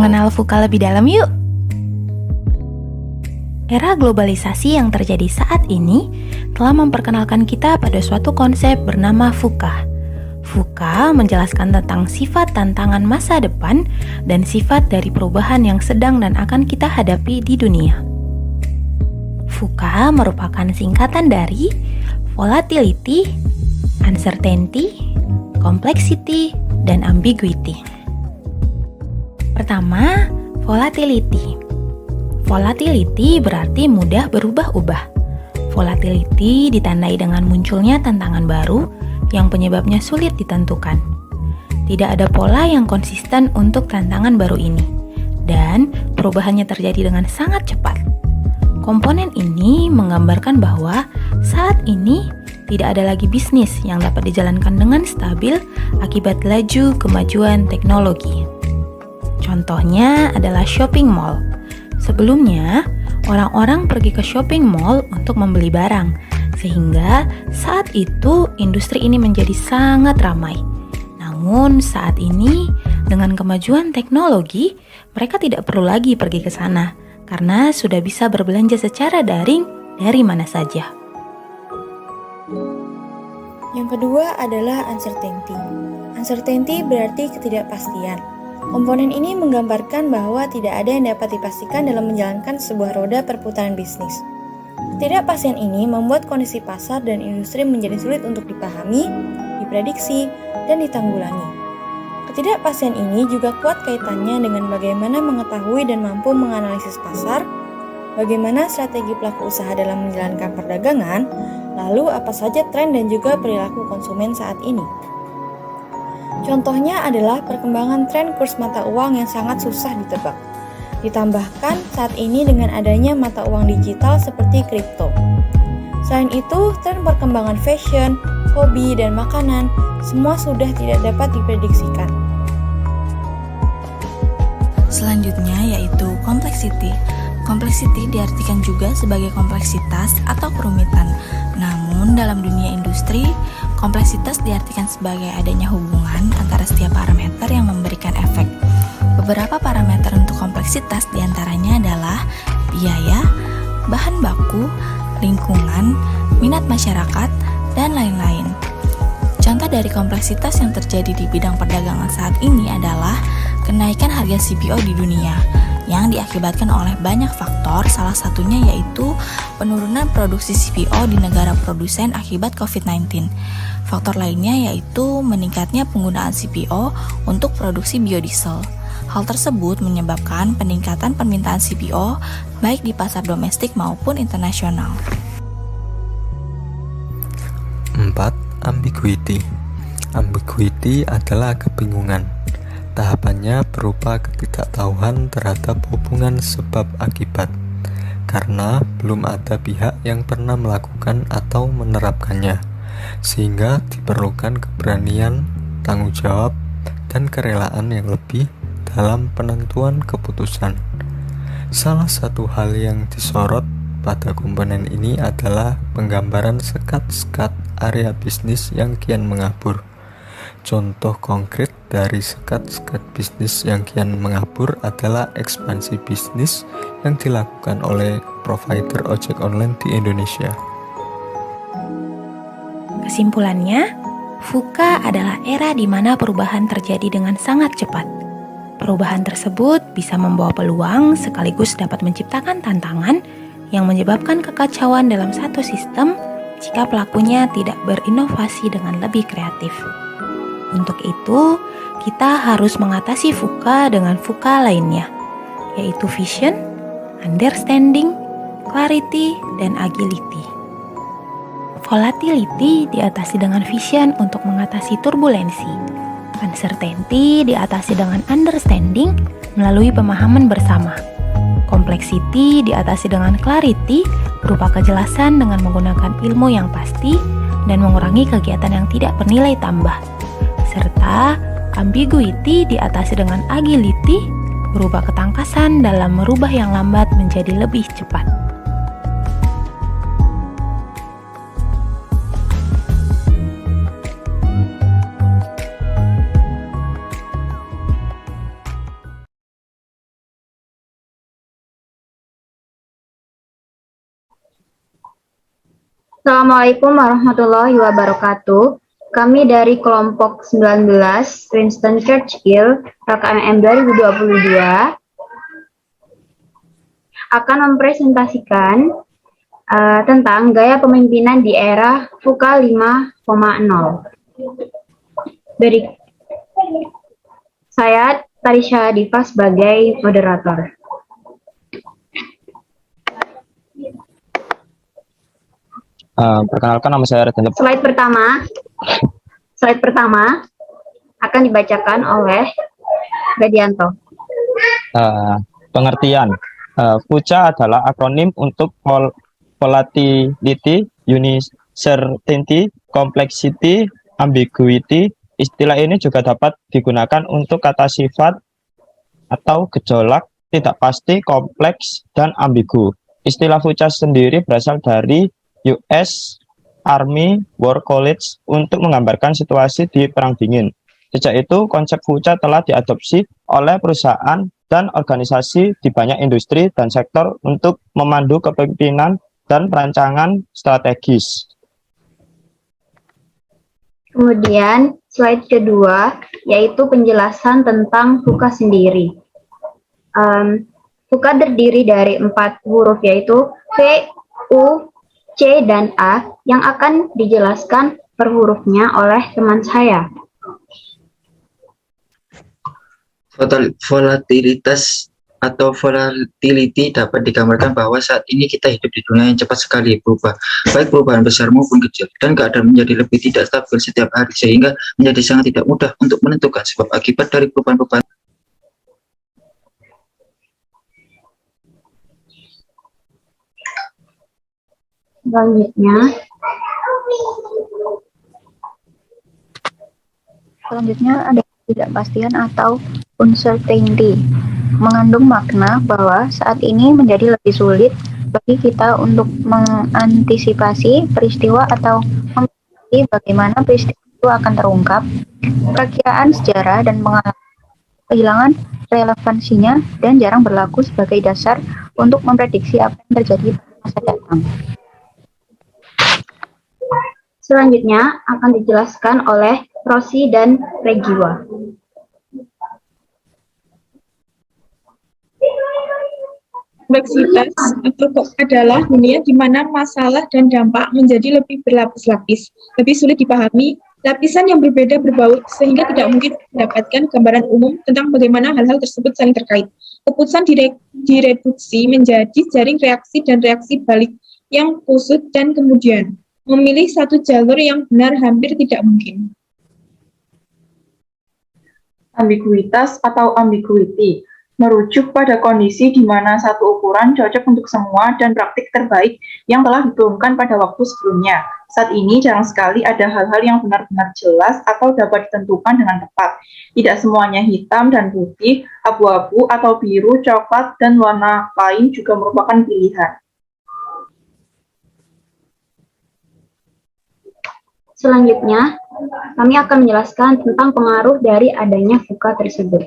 mengenal VUCA lebih dalam yuk. Era globalisasi yang terjadi saat ini telah memperkenalkan kita pada suatu konsep bernama VUCA. VUCA menjelaskan tentang sifat tantangan masa depan dan sifat dari perubahan yang sedang dan akan kita hadapi di dunia. VUCA merupakan singkatan dari volatility, uncertainty, complexity, dan ambiguity. Pertama, volatility. Volatility berarti mudah berubah-ubah. Volatility ditandai dengan munculnya tantangan baru yang penyebabnya sulit ditentukan. Tidak ada pola yang konsisten untuk tantangan baru ini, dan perubahannya terjadi dengan sangat cepat. Komponen ini menggambarkan bahwa saat ini tidak ada lagi bisnis yang dapat dijalankan dengan stabil akibat laju kemajuan teknologi. Contohnya adalah shopping mall. Sebelumnya, orang-orang pergi ke shopping mall untuk membeli barang, sehingga saat itu industri ini menjadi sangat ramai. Namun saat ini, dengan kemajuan teknologi, mereka tidak perlu lagi pergi ke sana, karena sudah bisa berbelanja secara daring dari mana saja. Yang kedua adalah uncertainty. Uncertainty berarti ketidakpastian. Komponen ini menggambarkan bahwa tidak ada yang dapat dipastikan dalam menjalankan sebuah roda perputaran bisnis. Ketidakpastian ini membuat kondisi pasar dan industri menjadi sulit untuk dipahami, diprediksi, dan ditanggulangi. Ketidakpastian ini juga kuat kaitannya dengan bagaimana mengetahui dan mampu menganalisis pasar, bagaimana strategi pelaku usaha dalam menjalankan perdagangan, lalu apa saja tren dan juga perilaku konsumen saat ini. Contohnya adalah perkembangan tren kurs mata uang yang sangat susah ditebak. Ditambahkan saat ini dengan adanya mata uang digital seperti kripto. Selain itu, tren perkembangan fashion, hobi, dan makanan semua sudah tidak dapat diprediksikan. Selanjutnya yaitu complexity. Complexity diartikan juga sebagai kompleksitas atau kerumitan. Namun dalam dunia industri, kompleksitas diartikan sebagai adanya hubungan antara setiap parameter yang memberikan efek. Beberapa parameter untuk kompleksitas diantaranya adalah biaya, bahan baku, lingkungan, minat masyarakat, dan lain-lain. Contoh dari kompleksitas yang terjadi di bidang perdagangan saat ini adalah kenaikan harga CPO di dunia yang diakibatkan oleh banyak faktor, salah satunya yaitu penurunan produksi CPO di negara produsen akibat COVID-19. Faktor lainnya yaitu meningkatnya penggunaan CPO untuk produksi biodiesel. Hal tersebut menyebabkan peningkatan permintaan CPO baik di pasar domestik maupun internasional. 4. Ambiguity. Ambiguity adalah kebingungan. Tahapannya berupa ketidaktahuan terhadap hubungan sebab akibat, karena belum ada pihak yang pernah melakukan atau menerapkannya, sehingga diperlukan keberanian, tanggung jawab, dan kerelaan yang lebih dalam penentuan keputusan. Salah satu hal yang disorot pada komponen ini adalah penggambaran sekat-sekat area bisnis yang kian mengabur. Contoh konkret dari sekat-sekat bisnis yang kian mengabur adalah ekspansi bisnis yang dilakukan oleh provider ojek online di Indonesia. Kesimpulannya, VUCA adalah era di mana perubahan terjadi dengan sangat cepat. Perubahan tersebut bisa membawa peluang sekaligus dapat menciptakan tantangan yang menyebabkan kekacauan dalam satu sistem jika pelakunya tidak berinovasi dengan lebih kreatif. Untuk itu, kita harus mengatasi VUCA dengan VUCA lainnya, yaitu vision, understanding, clarity, dan agility. Volatility diatasi dengan vision untuk mengatasi turbulensi. Uncertainty diatasi dengan understanding melalui pemahaman bersama. Complexity diatasi dengan clarity berupa kejelasan dengan menggunakan ilmu yang pasti dan mengurangi kegiatan yang tidak bernilai tambah. Serta ambiguity diatasi dengan agility berupa ketangkasan dalam merubah yang lambat menjadi lebih cepat. Assalamualaikum warahmatullahi wabarakatuh. Kami dari kelompok 19 Winston Churchill KKMM 2022 akan mempresentasikan tentang gaya pemimpinan di era VUCA 5.0. Dari saya Tarisha Diva sebagai moderator. Perkenalkan, nama saya Retan. Slide pertama akan dibacakan oleh Gadianto. Pengertian. VUCA adalah akronim untuk Volatility, Uncertainty, Complexity, Ambiguity. Istilah ini juga dapat digunakan untuk kata sifat atau gejolak, tidak pasti, kompleks, dan ambigu. Istilah VUCA sendiri berasal dari US Army War College untuk menggambarkan situasi di Perang Dingin. Sejak itu, konsep VUCA telah diadopsi oleh perusahaan dan organisasi di banyak industri dan sektor untuk memandu kepemimpinan dan perancangan strategis. Kemudian, slide kedua, yaitu penjelasan tentang VUCA sendiri. VUCA terdiri dari 4 huruf, yaitu V, U, C, dan A, yang akan dijelaskan per hurufnya oleh teman saya. Volatilitas atau volatility dapat digambarkan bahwa saat ini kita hidup di dunia yang cepat sekali berubah, baik perubahan besar maupun kecil, dan keadaan menjadi lebih tidak stabil setiap hari, sehingga menjadi sangat tidak mudah untuk menentukan sebab akibat dari perubahan-perubahan. Selanjutnya ada ketidakpastian atau uncertainty, mengandung makna bahwa saat ini menjadi lebih sulit bagi kita untuk mengantisipasi peristiwa atau memprediksi bagaimana peristiwa itu akan terungkap. Perakiraan sejarah dan pengalaman kehilangan relevansinya dan jarang berlaku sebagai dasar untuk memprediksi apa yang terjadi pada masa datang. Selanjutnya akan dijelaskan oleh Rosi dan Regiwa. Kompleksitas adalah dunia di mana masalah dan dampak menjadi lebih berlapis-lapis, lebih sulit dipahami, lapisan yang berbeda berbaut, sehingga tidak mungkin mendapatkan gambaran umum tentang bagaimana hal-hal tersebut saling terkait. Keputusan direduksi menjadi jaring reaksi dan reaksi balik yang kusut, dan kemudian memilih satu jalur yang benar hampir tidak mungkin. Ambiguitas atau ambiguity merujuk pada kondisi di mana satu ukuran cocok untuk semua dan praktik terbaik yang telah diturunkan pada waktu sebelumnya. Saat ini jarang sekali ada hal-hal yang benar-benar jelas atau dapat ditentukan dengan tepat. Tidak semuanya hitam dan putih, abu-abu atau biru, coklat, dan warna lain juga merupakan pilihan. Selanjutnya, kami akan menjelaskan tentang pengaruh dari adanya VUCA tersebut.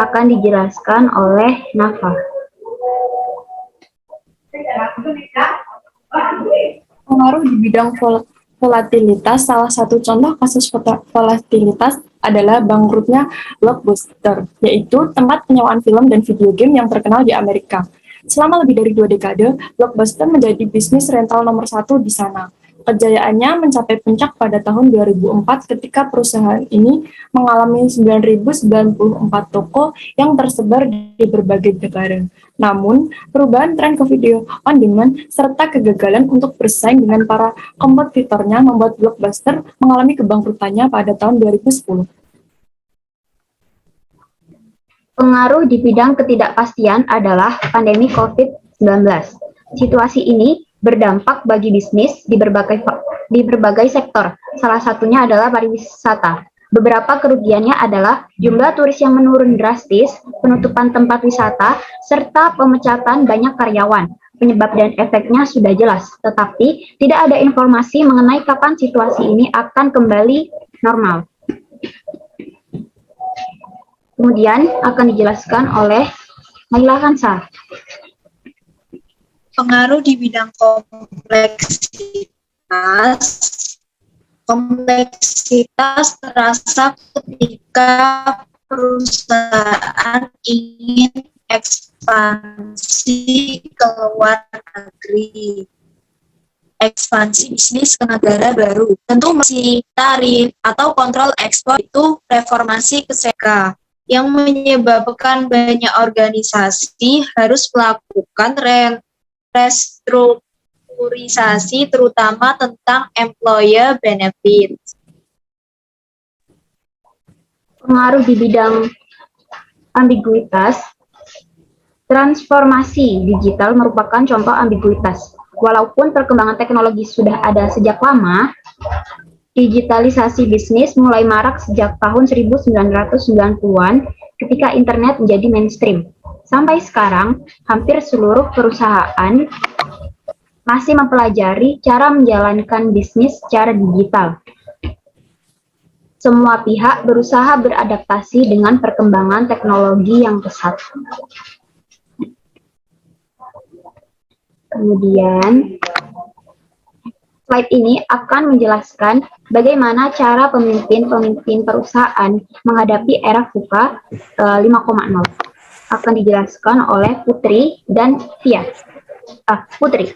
Akan dijelaskan oleh Nafa. Pengaruh di bidang volatilitas, salah satu contoh kasus volatilitas adalah bangkrutnya Blockbuster, yaitu tempat penyewaan film dan video game yang terkenal di Amerika. Selama lebih dari 2 dekade, Blockbuster menjadi bisnis rental nomor 1 di sana. Kejayaannya mencapai puncak pada tahun 2004 ketika perusahaan ini mengalami 9.094 toko yang tersebar di berbagai negara. Namun, perubahan tren ke video on demand serta kegagalan untuk bersaing dengan para kompetitornya membuat Blockbuster mengalami kebangkrutannya pada tahun 2010. Pengaruh di bidang ketidakpastian adalah pandemi COVID-19. Situasi ini berdampak bagi bisnis di berbagai sektor. Salah satunya adalah pariwisata. Beberapa kerugiannya adalah jumlah turis yang menurun drastis, penutupan tempat wisata, serta pemecatan banyak karyawan. Penyebab dan efeknya sudah jelas, tetapi tidak ada informasi mengenai kapan situasi ini akan kembali normal. Kemudian akan dijelaskan oleh Naila Hansa. Pengaruh di bidang kompleksitas terasa ketika perusahaan ingin ekspansi ke luar negeri, ekspansi bisnis ke negara baru. Tentu masih tarif atau kontrol ekspor itu reformasi kesehatan yang menyebabkan banyak organisasi harus melakukan restrukturisasi terutama tentang employer benefits. Pengaruh di bidang ambiguitas, transformasi digital merupakan contoh ambiguitas. Walaupun perkembangan teknologi sudah ada sejak lama, digitalisasi bisnis mulai marak sejak tahun 1990-an ketika internet menjadi mainstream. Sampai sekarang, hampir seluruh perusahaan masih mempelajari cara menjalankan bisnis secara digital. Semua pihak berusaha beradaptasi dengan perkembangan teknologi yang pesat. Kemudian, slide ini akan menjelaskan bagaimana cara pemimpin-pemimpin perusahaan menghadapi era VUCA 5.0. Akan dijelaskan oleh Putri dan Tia. Putri.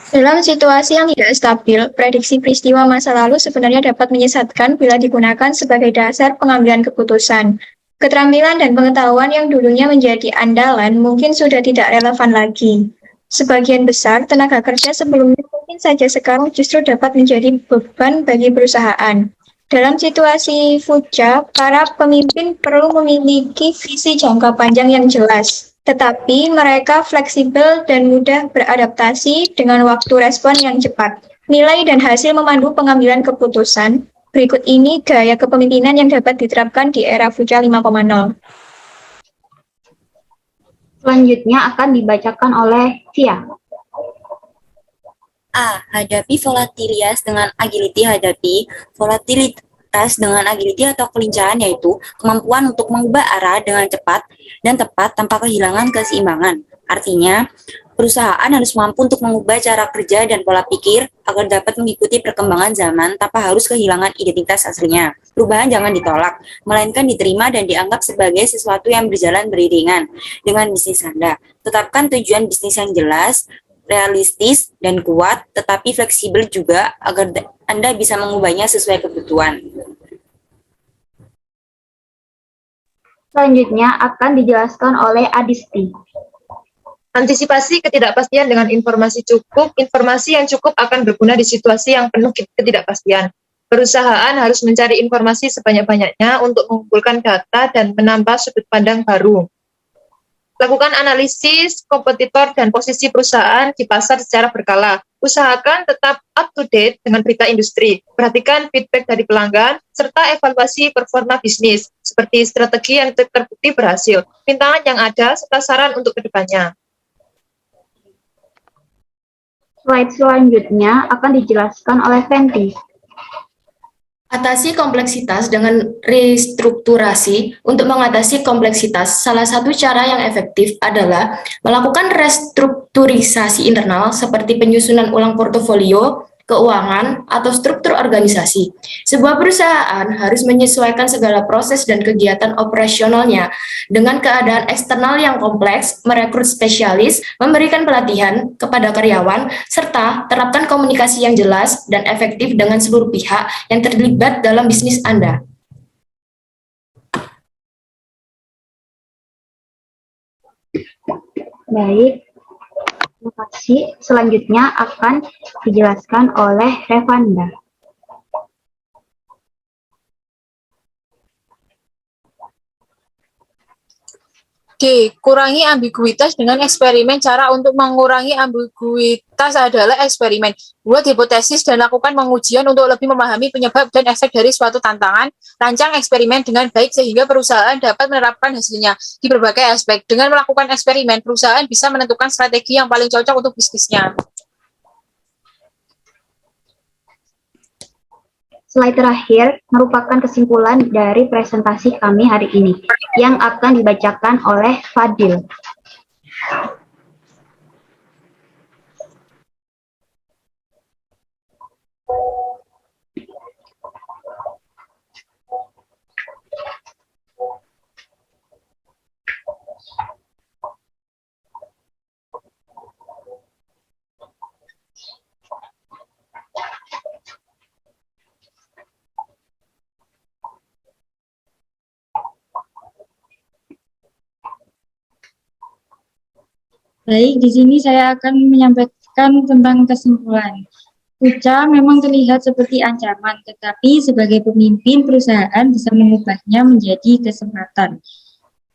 Dalam situasi yang tidak stabil, prediksi peristiwa masa lalu sebenarnya dapat menyesatkan bila digunakan sebagai dasar pengambilan keputusan. Keterampilan dan pengetahuan yang dulunya menjadi andalan mungkin sudah tidak relevan lagi. Sebagian besar tenaga kerja sebelumnya mungkin saja sekarang justru dapat menjadi beban bagi perusahaan. Dalam situasi VUCA, para pemimpin perlu memiliki visi jangka panjang yang jelas, tetapi mereka fleksibel dan mudah beradaptasi dengan waktu respon yang cepat. Nilai dan hasil memandu pengambilan keputusan. Berikut ini gaya kepemimpinan yang dapat diterapkan di era VUCA 5.0. Selanjutnya akan dibacakan oleh Tia. A. Hadapi volatilitas dengan agility. Hadapi volatilitas dengan agility atau kelincahan, yaitu kemampuan untuk mengubah arah dengan cepat dan tepat tanpa kehilangan keseimbangan. Artinya, perusahaan harus mampu untuk mengubah cara kerja dan pola pikir agar dapat mengikuti perkembangan zaman tanpa harus kehilangan identitas aslinya. Perubahan jangan ditolak, melainkan diterima dan dianggap sebagai sesuatu yang berjalan beriringan dengan bisnis Anda. Tetapkan tujuan bisnis yang jelas, realistis, dan kuat, tetapi fleksibel juga agar Anda bisa mengubahnya sesuai kebutuhan. Selanjutnya akan dijelaskan oleh Adisti. Antisipasi ketidakpastian dengan informasi cukup. Informasi yang cukup akan berguna di situasi yang penuh ketidakpastian. Perusahaan harus mencari informasi sebanyak-banyaknya untuk mengumpulkan data dan menambah sudut pandang baru. Lakukan analisis kompetitor dan posisi perusahaan di pasar secara berkala. Usahakan tetap up to date dengan berita industri. Perhatikan feedback dari pelanggan, serta evaluasi performa bisnis, seperti strategi yang terbukti berhasil, rintangan yang ada, serta saran untuk kedepannya. Slide selanjutnya akan dijelaskan oleh Fenty. Atasi kompleksitas dengan restrukturasi. Untuk mengatasi kompleksitas, salah satu cara yang efektif adalah melakukan restrukturisasi internal seperti penyusunan ulang portofolio, keuangan, atau struktur organisasi. Sebuah perusahaan harus menyesuaikan segala proses dan kegiatan operasionalnya dengan keadaan eksternal yang kompleks, merekrut spesialis, memberikan pelatihan kepada karyawan, serta terapkan komunikasi yang jelas dan efektif dengan seluruh pihak yang terlibat dalam bisnis Anda. Baik. Terima kasih. Selanjutnya akan dijelaskan oleh Revanda. G. Kurangi ambiguitas dengan eksperimen. Cara untuk mengurangi ambiguitas adalah eksperimen. Buat hipotesis dan lakukan pengujian untuk lebih memahami penyebab dan efek dari suatu tantangan. Rancang eksperimen dengan baik sehingga perusahaan dapat menerapkan hasilnya di berbagai aspek. Dengan melakukan eksperimen, perusahaan bisa menentukan strategi yang paling cocok untuk bisnisnya. Slide terakhir merupakan kesimpulan dari presentasi kami hari ini yang akan dibacakan oleh Fadil. Baik, di sini saya akan menyampaikan tentang kesimpulan. Fucha memang terlihat seperti ancaman, tetapi sebagai pemimpin perusahaan bisa mengubahnya menjadi kesempatan.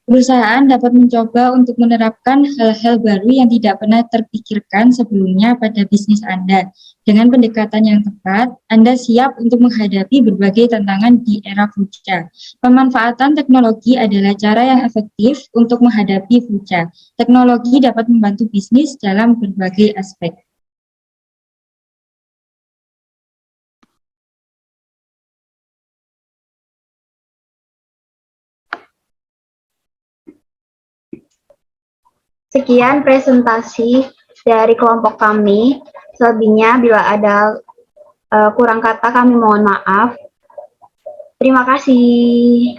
Perusahaan dapat mencoba untuk menerapkan hal-hal baru yang tidak pernah terpikirkan sebelumnya pada bisnis Anda. Dengan pendekatan yang tepat, Anda siap untuk menghadapi berbagai tantangan di era Fucha. Pemanfaatan teknologi adalah cara yang efektif untuk menghadapi Fucha. Teknologi dapat membantu bisnis dalam berbagai aspek. Sekian presentasi dari kelompok kami. Selebihnya bila ada kurang kata kami mohon maaf. Terima kasih.